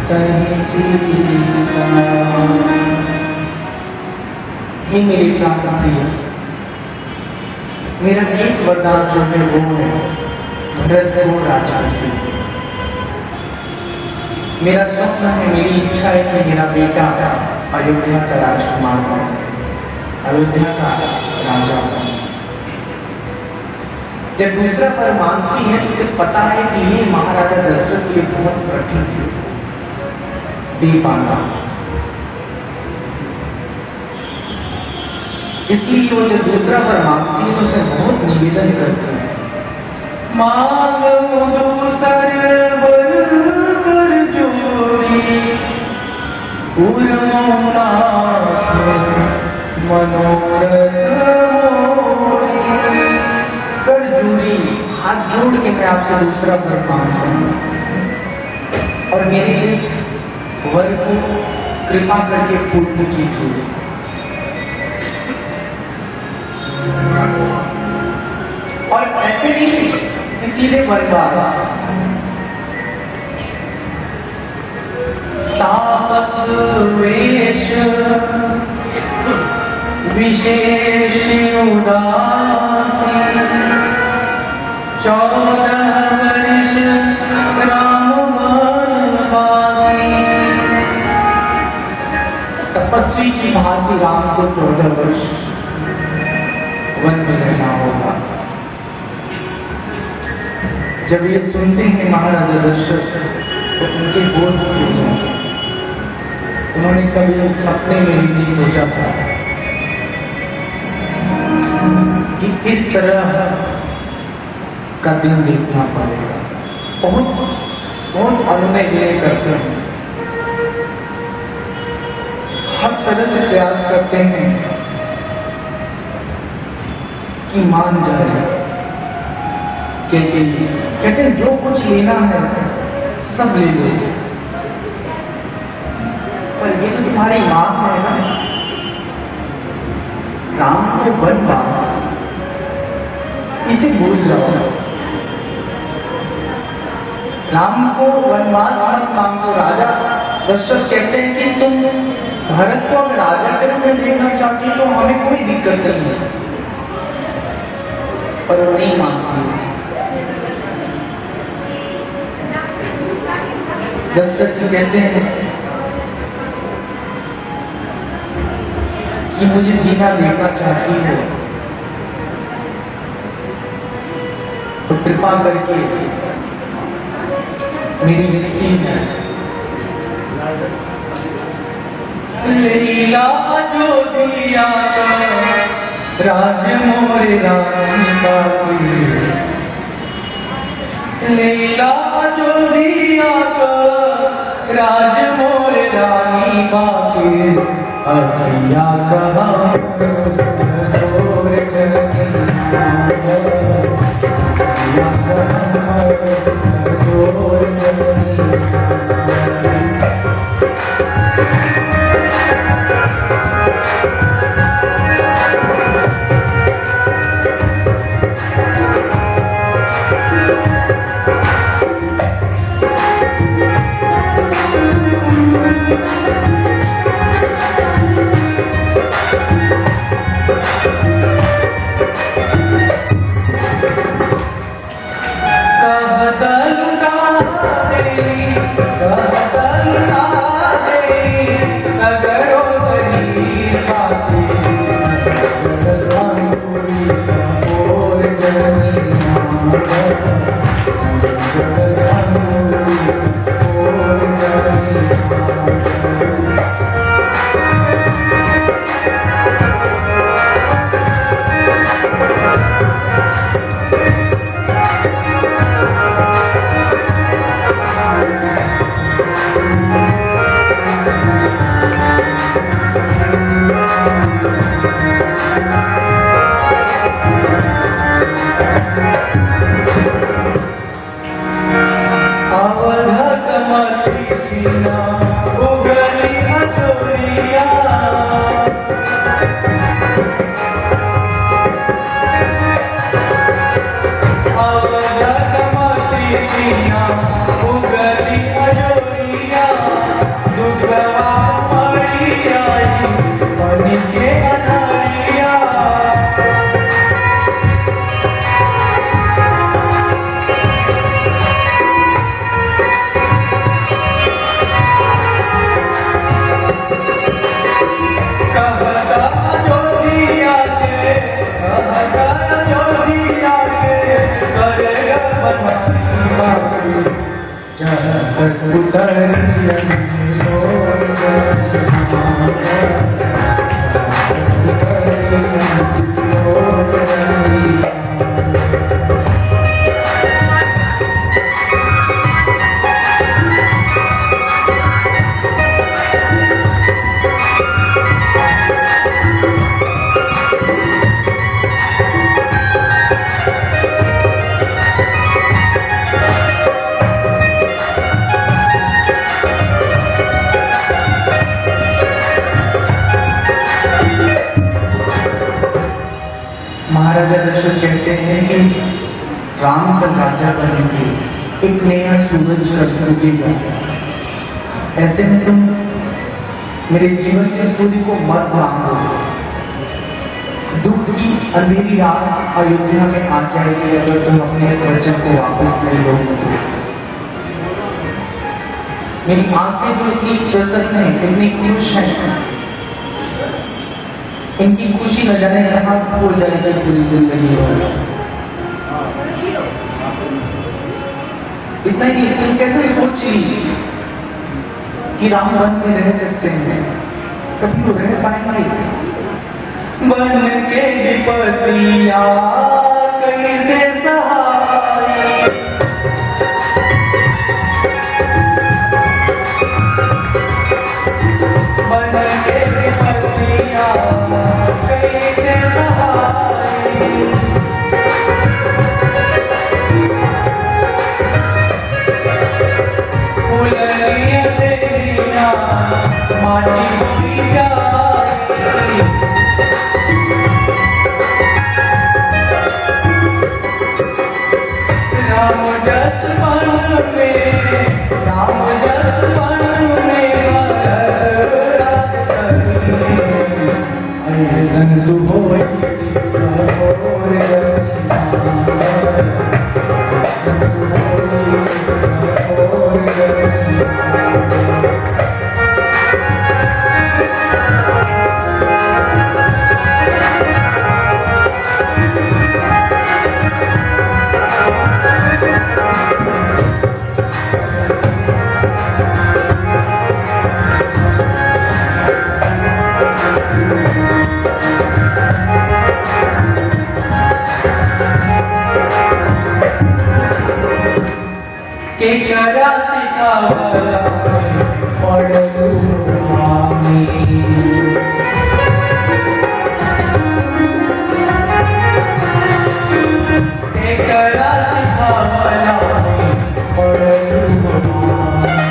हे मेरे प्राण प्रिय, मेरा एक वरदान जो है वो है मृत्यु राजा की। मेरा स्वप्न है, मेरी इच्छा है कि मेरा बेटा अयोध्या का राजकुमार बने, अयोध्या का राजा बने। जब दूसरा पर मांगती है तो उसे पता है कि ये महाराजा दशरथ के बहुत कठिन दे पाना, इसलिए वो जब दूसरा पर मांगती है तो उसे बहुत निवेदन करती है, मांगो दूसर वर कर जोड़ी, मनोरथ कर जोड़ी। हाथ जोड़ के मैं आपसे दूसरा वर मांगता हूं और मेरे इस वर को कृपा करके पूर्ण कीजिए। और ऐसे भी सीधे वनवास, तापस वेश विशेष उदासी, 14 वर्ष राम वनवासी। तपस्वी की भांति राम को 14 वर्ष वन में रहना होगा। जब ये सुनते हैं महाराजा दशरथ तो उनके बोल होते हैं। उन्होंने कभी सपने में भी नहीं सोचा था कि इस तरह का दिन देखना पड़ेगा। बहुत बहुत अनुनय विनय करते हैं, हर तरह से प्रयास करते हैं कि मान जाए। कहते हैं जो कुछ लेना है सब ले लो, पर ये तो तुम्हारी मांग है ना। राम को वनवास, इसे भूल जाओ। राम को वनवास मत मांगो। राजा दशरथ कहते हैं कि तुम भरत को अगर राजा के रूप में देखना चाहती तो हमें कोई दिक्कत नहीं है, पर वो नहीं मानती। दशरथ जी कहते हैं कि मुझे जीना देखना चाहती हो तो कृपा करके मेरी विनती है, लीला जो दिया राज मोरे रानी का, लीला जो दिया राज मोरे रानी बाकी, अहिया कहा महाराजा दशरथ कहते हैं कि राम का राजा बनेंगे, एक नया सूरज कब उगेगा। ऐसे में तुम मेरे जीवन के सूर्य को मत मांगो। दुख की अंधेरी रात अयोध्या में आ जाएगी अगर तुम अपने वचन को वापस नहीं लोगे। मेरी आंखें जो इतनी प्रसन्न है, इतनी खुश है, इनकी खुशी न जाने कहां खो जाएगी पूरी जिंदगी भर। इतना ही तुम कैसे सोच ली कि राम वन में रह सकते हैं, कभी तो रह पाएंगे। बन के विपत्तियां कैसे सहाय, बन के विपत्तियां कैसे सहाय, फूलनिया तेरिया माटी की जाए, राम जस मन में, राम जस मन में संतु होई के करा सिखावला पढ़लू मामी, के करा सिखावला पढ़लू मामी,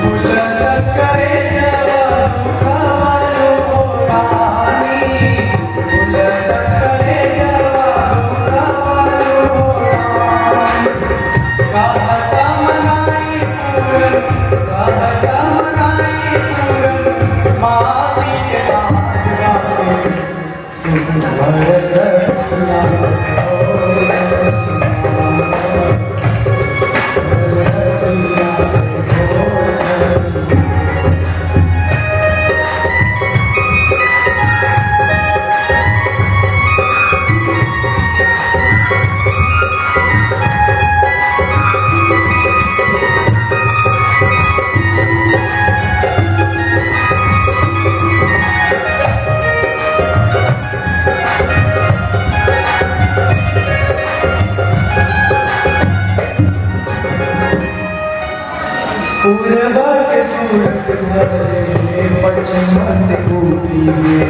बुलंद करे जवाब खावलो रानी, बुलंद करे जवाब खावलो रानी, कहता मनाई पूरन, कहता मनाई पूरन, माती के नाच गावे तुम भरत पूर्व के सूरत भरे पश्चिम से कूदिए,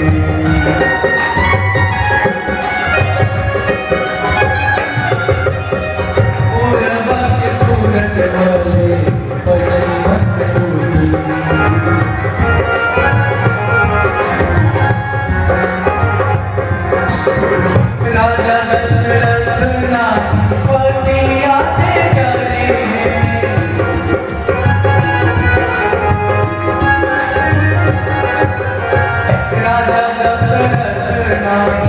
पूर्व के सूरत भरे पश्चिम से कूदिए, राजा दशरथ नाम पतिया से करे हैं, राजा दशरथ नाम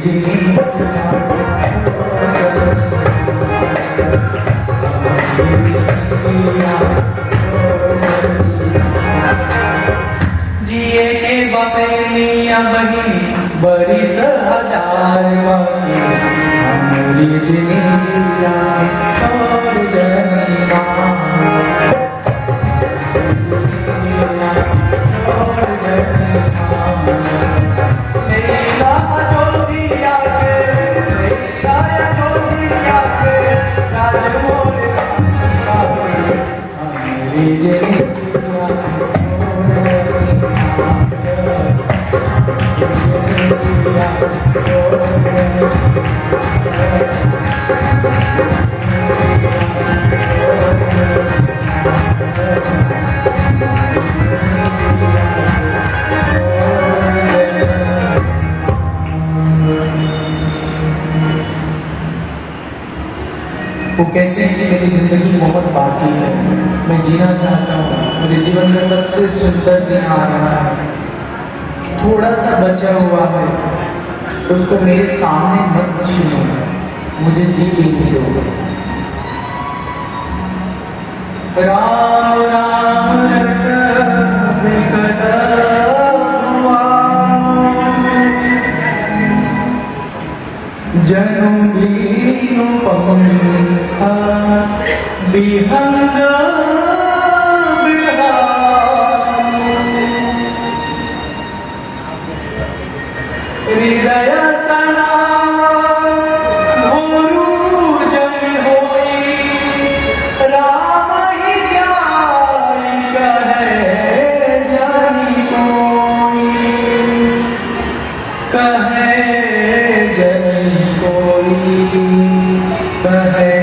जिनी जिए के बपेलियां बही बड़ी हजार बाकी हमारी जिंदगियां और जनिया वो कहते हैं कि मेरी जिंदगी बहुत बाकी है, मैं जीना चाहता हूँ, मेरे जीवन का सबसे सुंदर दिन आ रहा है, थोड़ा सा बचा हुआ है, उसको मेरे सामने मत छीनो, मुझे जी लेने दो। राम राम जनुबीनु पंसा विहंग हृदय सना गुरु जन होई राम ही जाई कहे जानी कोई कहे जनी कोई कहे